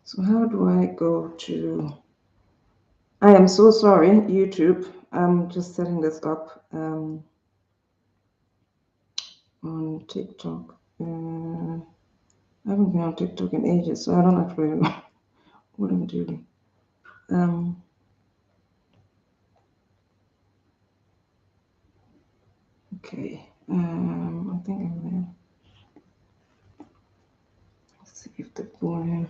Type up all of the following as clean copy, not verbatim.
So how do I go to... I am so sorry, YouTube. I'm just setting this up on TikTok. I haven't been on TikTok in ages, so I don't actually know what I'm doing. Okay. I think I'm there. Let's see if the volume...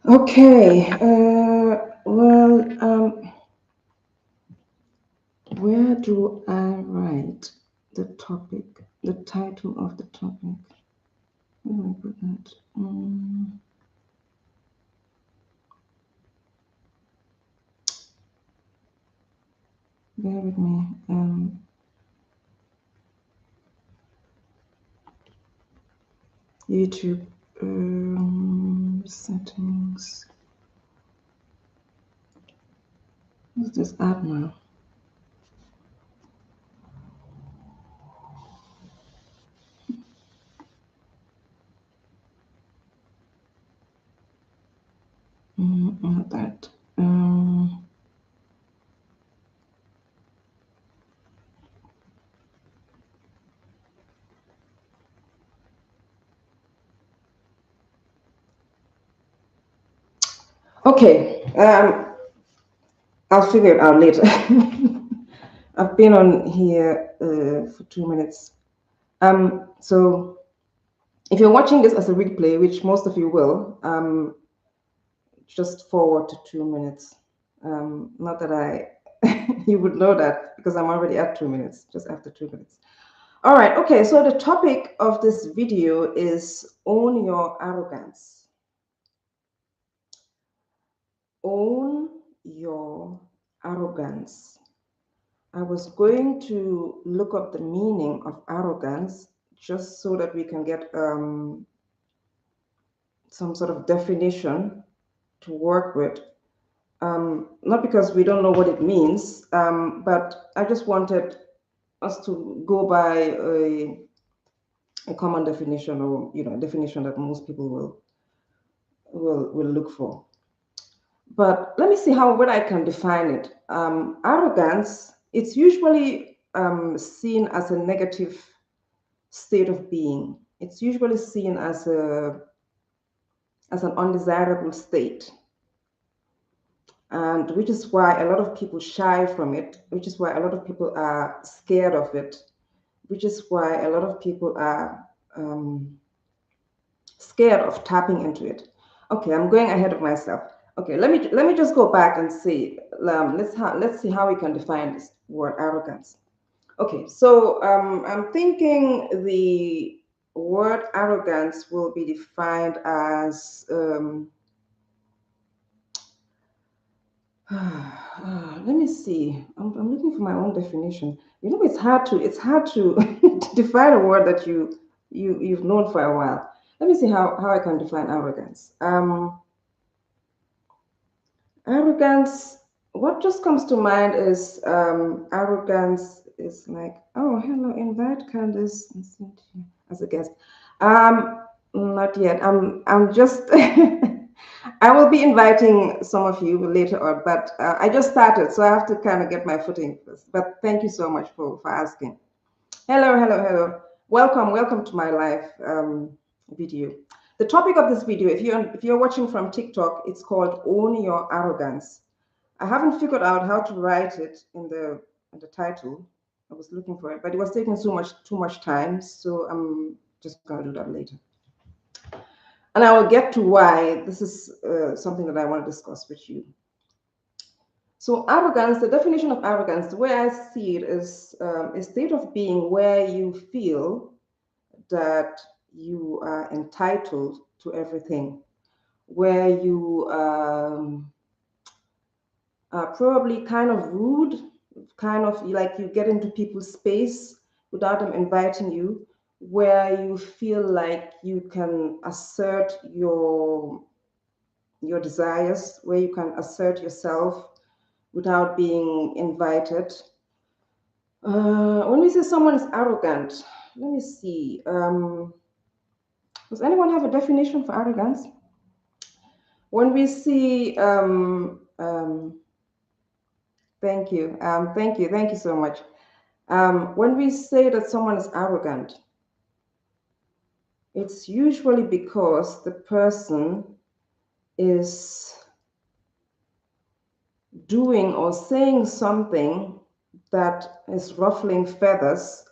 Okay. Where do I write the topic, the title of the topic? Where do I put that? Bear with me. YouTube settings. What's this app now? Not that. Okay. I'll figure it out later. I've been on here for 2 minutes. So if you're watching this as a replay, which most of you will, just forward to 2 minutes. Not that you would know that because I'm already at 2 minutes, just after 2 minutes. All right, okay, so the topic of this video is Own Your Arrogance. Own your arrogance. I was going to look up the meaning of arrogance just so that we can get some sort of definition to work with. Not because we don't know what it means, but I just wanted us to go by a common definition, or a definition that most people will look for. But let me see what I can define it. Arrogance, it's usually seen as a negative state of being. It's usually seen as an undesirable state, and which is why a lot of people shy from it, which is why a lot of people are scared of it, which is why a lot of people are scared of tapping into it. Okay, I'm going ahead of myself. Okay, let me just go back and see. Let's see how we can define this word arrogance. Okay, so I'm thinking the word arrogance will be defined as let me see. I'm looking for my own definition. It's hard to to define a word that you've known for a while. Let me see how I can define arrogance. Arrogance, what just comes to mind is arrogance is like, oh, hello, invite Candace as a guest. Not yet. I'm just I will be inviting some of you later on, but I just started, so I have to kind of get my footing first. But thank you so much for asking. Hello. Welcome to my live video. The topic of this video, if you're watching from TikTok, it's called Own Your Arrogance. I haven't figured out how to write it in the title. I was looking for it, but it was taking too much time, so I'm just gonna do that later. And I will get to why this is something that I want to discuss with you. So arrogance, the definition of arrogance, the way I see it is a state of being where you feel that you are entitled to everything, where you are probably kind of rude, kind of like you get into people's space, without them inviting you, where you feel like you can assert your desires, where you can assert yourself without being invited. When we say someone is arrogant, let me see. Does anyone have a definition for arrogance? When we see, thank you so much. When we say that someone is arrogant, it's usually because the person is doing or saying something that is ruffling feathers,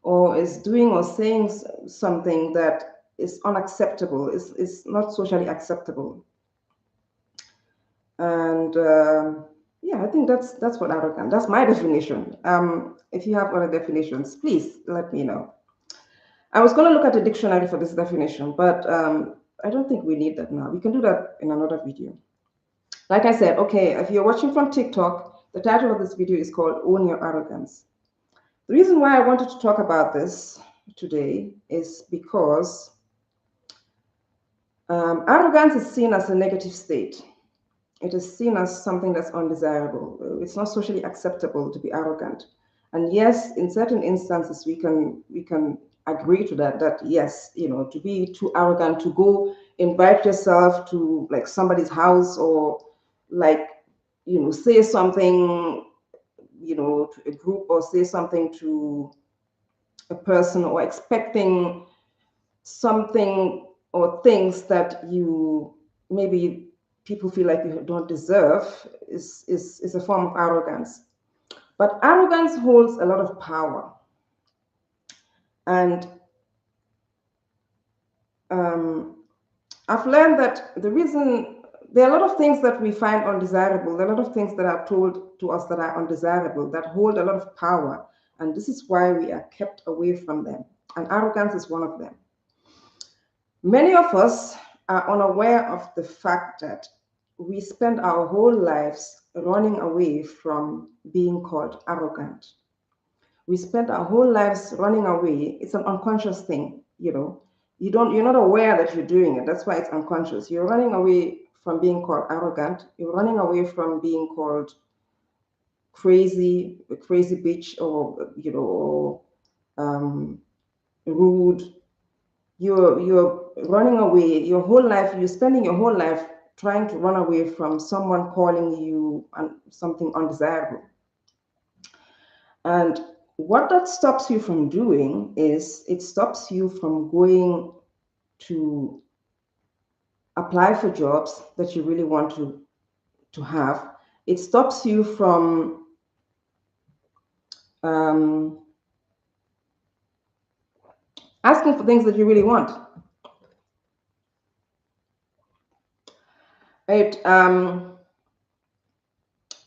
or is doing or saying something that is unacceptable, is not socially acceptable. And yeah, I think that's what arrogant. That's my definition. If you have other definitions, please let me know. I was going to look at the dictionary for this definition, but I don't think we need that now. We can do that in another video. Like I said, okay, if you're watching from TikTok, the title of this video is called Own Your Arrogance. The reason why I wanted to talk about this today is because arrogance is seen as a negative state. It is seen as something that's undesirable. It's not socially acceptable to be arrogant. And yes, in certain instances, we can agree to that. That yes, to be too arrogant, to go invite yourself to like somebody's house, or like say something to a group, or say something to a person, or expecting something or things that you maybe people feel like you don't deserve is a form of arrogance. But arrogance holds a lot of power. And I've learned that the reason there are a lot of things that we find undesirable, there are a lot of things that are told to us that are undesirable, that hold a lot of power. And this is why we are kept away from them. And arrogance is one of them. Many of us are unaware of the fact that we spend our whole lives running away from being called arrogant. We spend our whole lives running away. It's an unconscious thing, you're not aware that you're doing it. That's why it's unconscious. You're running away from being called arrogant. You're running away from being called crazy, a crazy bitch, or rude. You're running away your whole life. You're spending your whole life trying to run away from someone calling you something undesirable. And what that stops you from doing is it stops you from going to apply for jobs that you really want to have. It stops you from asking for things that you really want.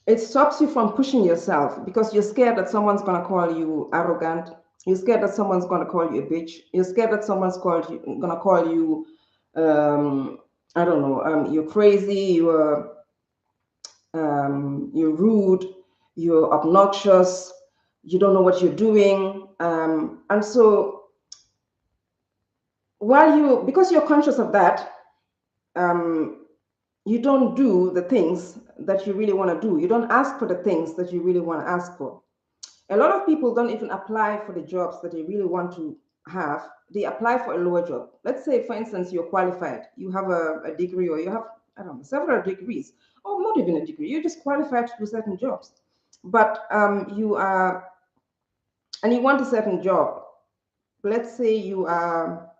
It stops you from pushing yourself because you're scared that someone's going to call you arrogant. You're scared that someone's going to call you a bitch. You're scared that someone's going to call you, I don't know, you're crazy, you're rude, you're obnoxious, you don't know what you're doing. And so because you're conscious of that, you don't do the things that you really want to do. You don't ask for the things that you really want to ask for. A lot of people don't even apply for the jobs that they really want to have. They apply for a lower job. Let's say, for instance, you're qualified. You have a degree, or you have, I don't know, several degrees, or not even a degree. You're just qualified to do certain jobs. But you want a certain job. Let's say you are,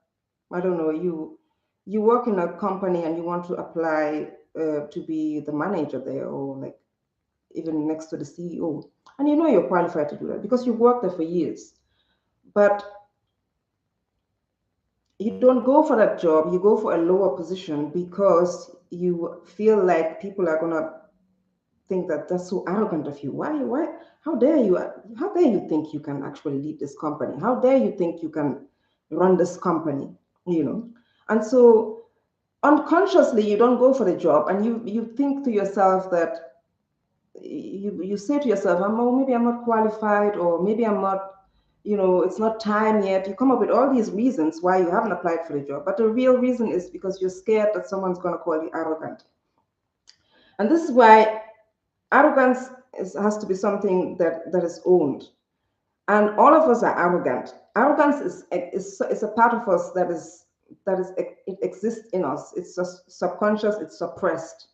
I don't know, you work in a company and you want to apply to be the manager there, or like even next to the CEO, and you're qualified to do that because you've worked there for years. But you don't go for that job, you go for a lower position because you feel like people are gonna think that that's so arrogant of you. Why how dare you think you can actually lead this company? How dare you think you can run this company? And so unconsciously you don't go for the job, and you think to yourself that you say to yourself, oh, maybe I'm not qualified, or maybe I'm not it's not time yet. You come up with all these reasons why you haven't applied for the job, but the real reason is because you're scared that someone's going to call you arrogant. And this is why arrogance has to be something that is owned. And all of us are arrogant. Arrogance is a part of us it exists in us. It's just subconscious, it's suppressed,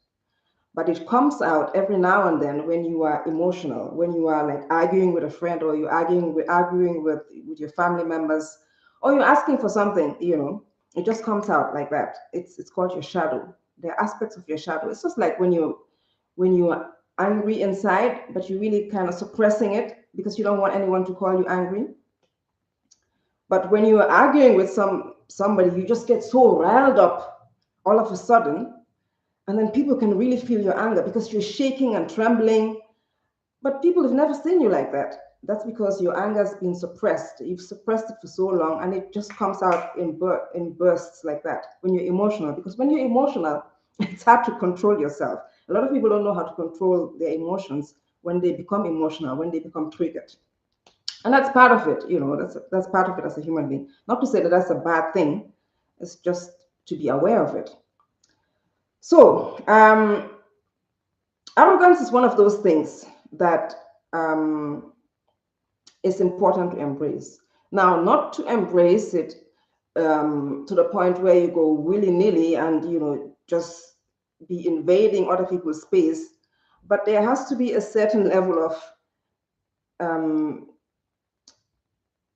but it comes out every now and then when you are emotional, when you are like arguing with a friend, or you're arguing with your family members, or you're asking for something. It just comes out like that. It's called your shadow. There are aspects of your shadow. It's just like when you are angry inside, but you're really kind of suppressing it because you don't want anyone to call you angry. But when you are arguing with somebody, you just get so riled up all of a sudden, and then people can really feel your anger because you're shaking and trembling. But people have never seen you like that. That's because your anger has been suppressed. You've suppressed it for so long, and it just comes out in bursts like that when you're emotional. Because when you're emotional, it's hard to control yourself. A lot of people don't know how to control their emotions when they become emotional, when they become triggered. And that's part of it. That's part of it as a human being. Not to say that that's a bad thing. It's just to be aware of it. So, arrogance is one of those things that is important to embrace. Now, not to embrace it to the point where you go willy-nilly and just be invading other people's space, but there has to be a certain level of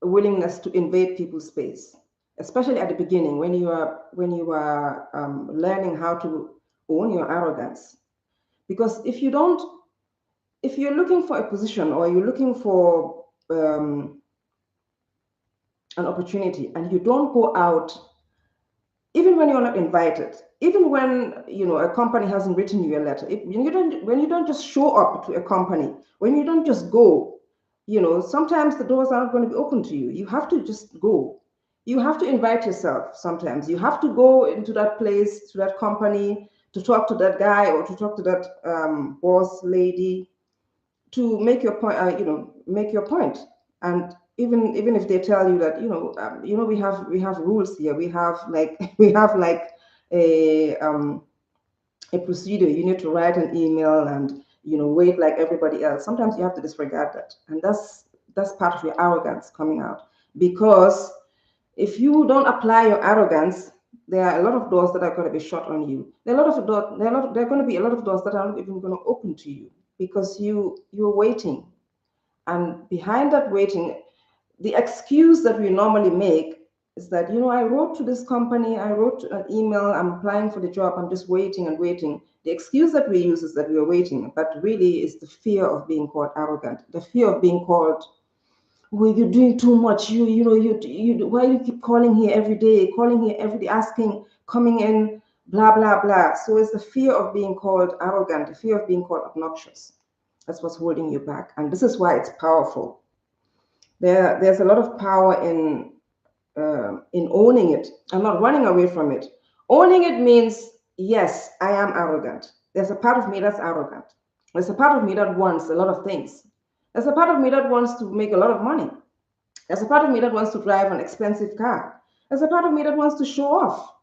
willingness to invade people's space, especially at the beginning when you are learning how to own your arrogance. Because if you're looking for a position, or you're looking for an opportunity, and you don't go out, even when you're not invited, even when a company hasn't written you a letter, when you don't just show up to a company, when you don't just go, sometimes the doors aren't going to be open to you. You have to just go. You have to invite yourself. Sometimes you have to go into that place, to that company, to talk to that guy, or to talk to that boss lady, to make your point. Make your point. And even if they tell you that we have rules here, we have like a procedure. You need to write an email and wait like everybody else. Sometimes you have to disregard that, and that's part of your arrogance coming out. Because if you don't apply your arrogance, there are a lot of doors that are going to be shut on you. There are going to be a lot of doors that are not even going to open to you because you're waiting. And behind that waiting, the excuse that we normally make is that, I wrote to this company, I wrote an email, I'm applying for the job, I'm just waiting and waiting. The excuse that we use is that we are waiting, but really it's the fear of being called arrogant, the fear of being called, well, you're doing too much. Why you keep calling here every day, asking, coming in, blah, blah, blah. So it's the fear of being called arrogant, the fear of being called obnoxious. That's what's holding you back. And this is why it's powerful. There's a lot of power in owning it and not running away from it. Owning it means, yes, I am arrogant. There's a part of me that's arrogant. There's a part of me that wants a lot of things. There's a part of me that wants to make a lot of money. There's a part of me that wants to drive an expensive car. There's a part of me that wants to show off.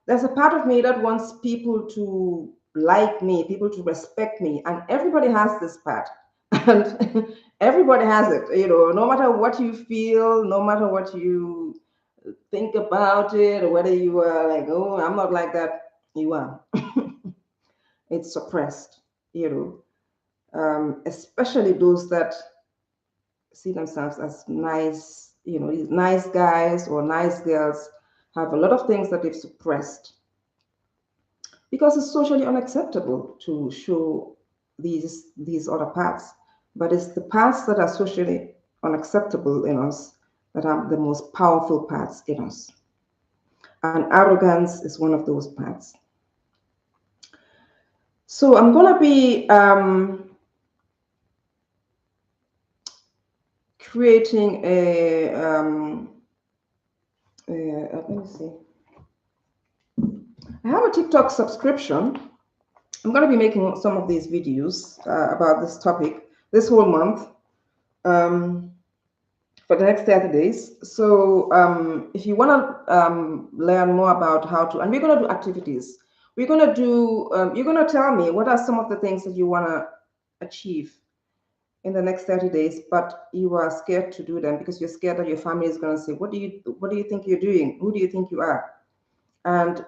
There's a part of me that wants people to like me, people to respect me. And everybody has this part. And everybody has it, no matter what you feel, no matter what you think about it, or whether you are like, oh, I'm not like that, you are. It's suppressed, especially those that see themselves as nice, these nice guys or nice girls have a lot of things that they've suppressed because it's socially unacceptable to show these other parts. But it's the parts that are socially unacceptable in us that are the most powerful parts in us. And arrogance is one of those parts. So I'm going to be creating let me see. I have a TikTok subscription. I'm going to be making some of these videos about this topic this whole month. for the next 30 days. So if you want to learn more about how to, and we're going to do activities. We're going to do, you're going to tell me what are some of the things that you want to achieve in the next 30 days, but you are scared to do them because you're scared that your family is going to say, what do you think you're doing? Who do you think you are? And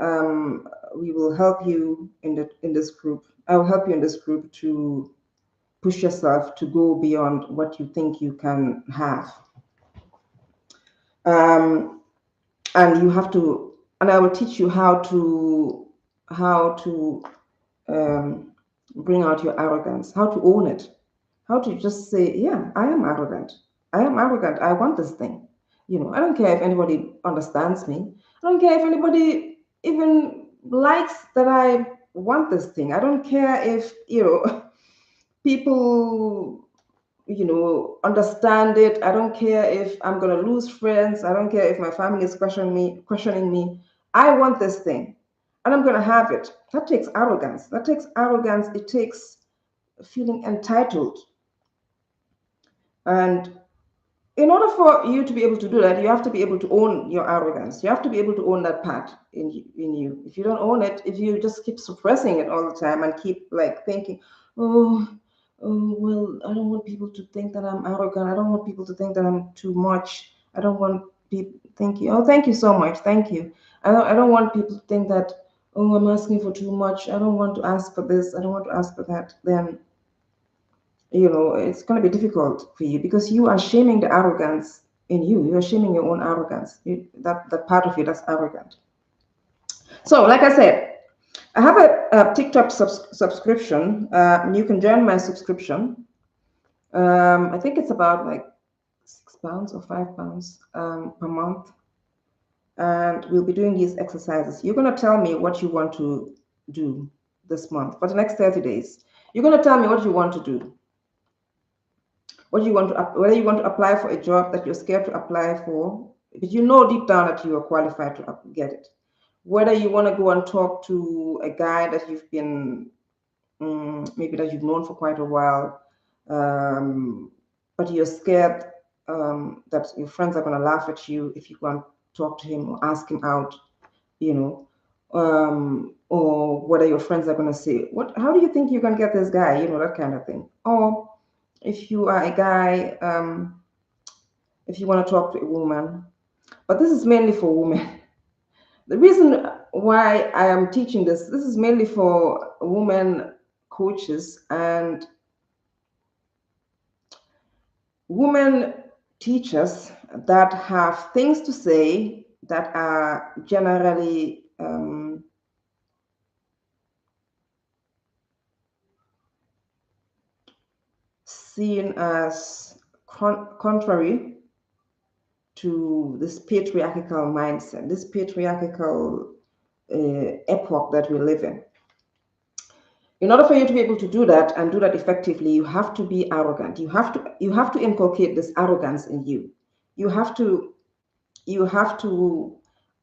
we will help you in this group. I will help you in this group to push yourself to go beyond what you think you can have. And you have to, and I will teach you how to bring out your arrogance, how to own it, how to just say, yeah, I am arrogant. I am arrogant. I want this thing. I don't care if anybody understands me. I don't care if anybody even likes that I want this thing. I don't care if, people understand it. I don't care if I'm going to lose friends. I don't care if my family is questioning me. I want this thing and I'm going to have it. That takes arrogance. It takes feeling entitled. And in order for you to be able to do that, you have to be able to own your arrogance. You have to be able to own that part in you. If you don't own it, if you just keep suppressing it all the time and keep like thinking, oh, well, I don't want people to think that I'm arrogant. I don't want people to think that I'm too much. I don't want people. Thank you. Oh, thank you so much. Thank you. I don't want people to think that, oh, I'm asking for too much. I don't want to ask for this. I don't want to ask for that. Then it's going to be difficult for you because you are shaming the arrogance in you. You are shaming your own arrogance. That part of you that's arrogant. So, like I said, I have a TikTok subscription. You can join my subscription. I think it's about like £6 or £5 per month. And we'll be doing these exercises. You're going to tell me what you want to do this month for the next 30 days. You're going to tell me what you want to do. Whether you want to apply for a job that you're scared to apply for, but you know deep down that you are qualified to get it. Whether you want to go and talk to a guy that you've been, maybe that you've known for quite a while, but you're scared that your friends are going to laugh at you if you go and talk to him or ask him out, or whether your friends are going to say, how do you think you can get this guy, that kind of thing. Or if you are a guy, if you want to talk to a woman, but this is mainly for women. The reason why I am teaching this is mainly for women coaches and women teachers that have things to say that are generally seen as contrary to this patriarchal mindset, this patriarchal epoch that we live in. In order for you to be able to do that and do that effectively, you have to be arrogant. You have to inculcate this arrogance in you. You have to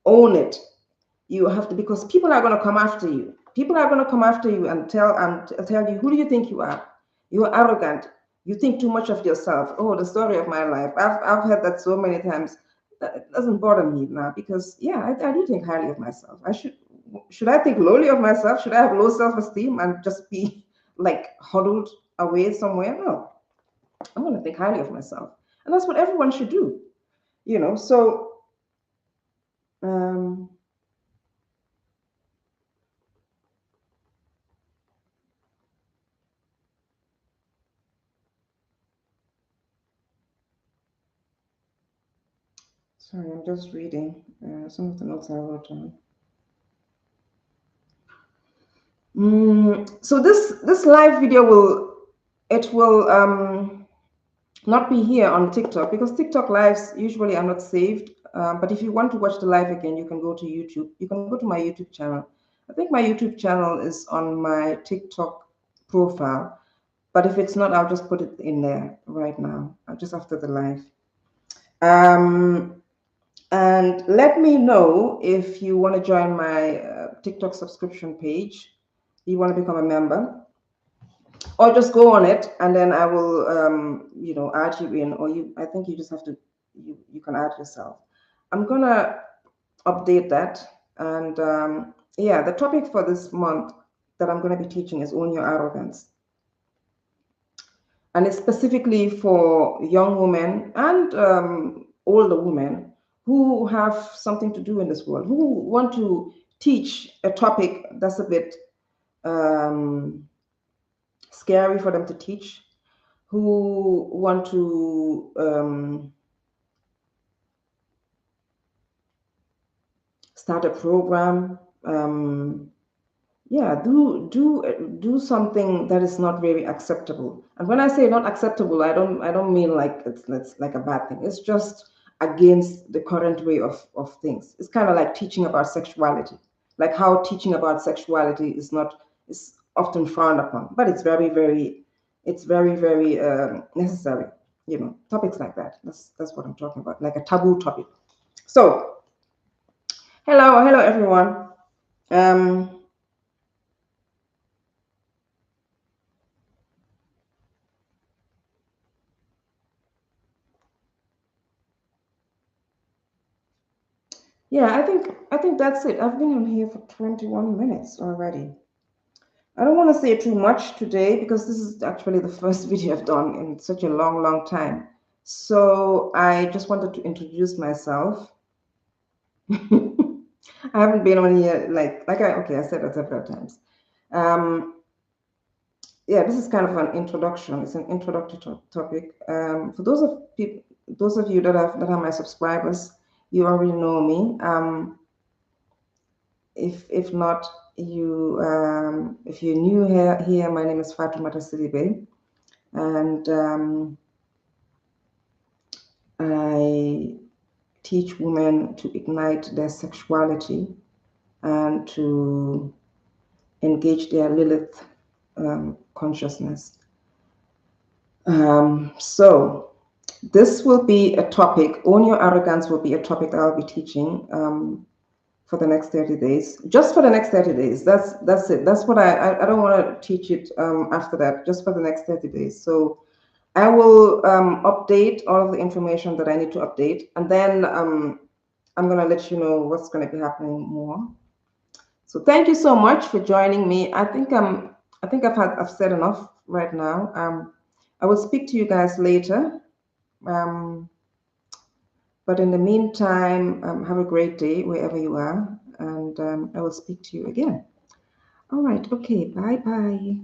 own it. You have to, because people are going to come after you. People are going to come after you and tell you, who do you think you are? You are arrogant. You think too much of yourself. Oh, the story of my life. I've heard that so many times. It doesn't bother me now because, yeah, I do think highly of myself. Should I think lowly of myself? Should I have low self-esteem and just be like huddled away somewhere? No, I'm going to think highly of myself. And that's what everyone should do, so sorry, I'm just reading some of the notes I wrote down. So this live video will not be here on TikTok because TikTok lives usually are not saved. But if you want to watch the live again, you can go to YouTube. You can go to my YouTube channel. I think my YouTube channel is on my TikTok profile. But if it's not, I'll just put it in there right now, just after the live. And let me know if you want to join my TikTok subscription page. You want to become a member, or just go on it and then I will, add you in. Or I think you just have to you can add yourself. I'm gonna update that. And yeah, the topic for this month that I'm going to be teaching is Own Your Arrogance. And it's specifically for young women and older women who have something to do in this world, who want to teach a topic that's a bit scary for them to teach, who want to start a program. Yeah, do something that is not very acceptable. And when I say not acceptable, I don't mean like it's like a bad thing. It's just against the current way of things. It's kind of like teaching about sexuality, like how teaching about sexuality is often frowned upon, but it's very necessary. Topics like that. That's what I'm talking about, like a taboo topic. So, hello everyone. Um, Yeah, I think that's it. I've been on here for 21 minutes already. I don't want to say too much today because this is actually the first video I've done in such a long time. So I just wanted to introduce myself. I haven't been on here I said that several times. Yeah, this is kind of an introduction. It's an introductory topic. For those of you that are my subscribers, you already know me. If not, if you're new here, my name is Fatoumata Sidibe, and I teach women to ignite their sexuality and to engage their Lilith consciousness. So this will be a topic. Own Your Arrogance will be a topic that I'll be teaching for the next 30 days, just for the next 30 days. That's it. That's what I don't want to teach it after that, just for the next 30 days. So I will update all of the information that I need to update, and then I'm going to let you know what's going to be happening more. So thank you so much for joining me. I think I've said enough right now. I will speak to you guys later. But in the meantime, have a great day wherever you are, and I will speak to you again. All right. Okay. Bye bye.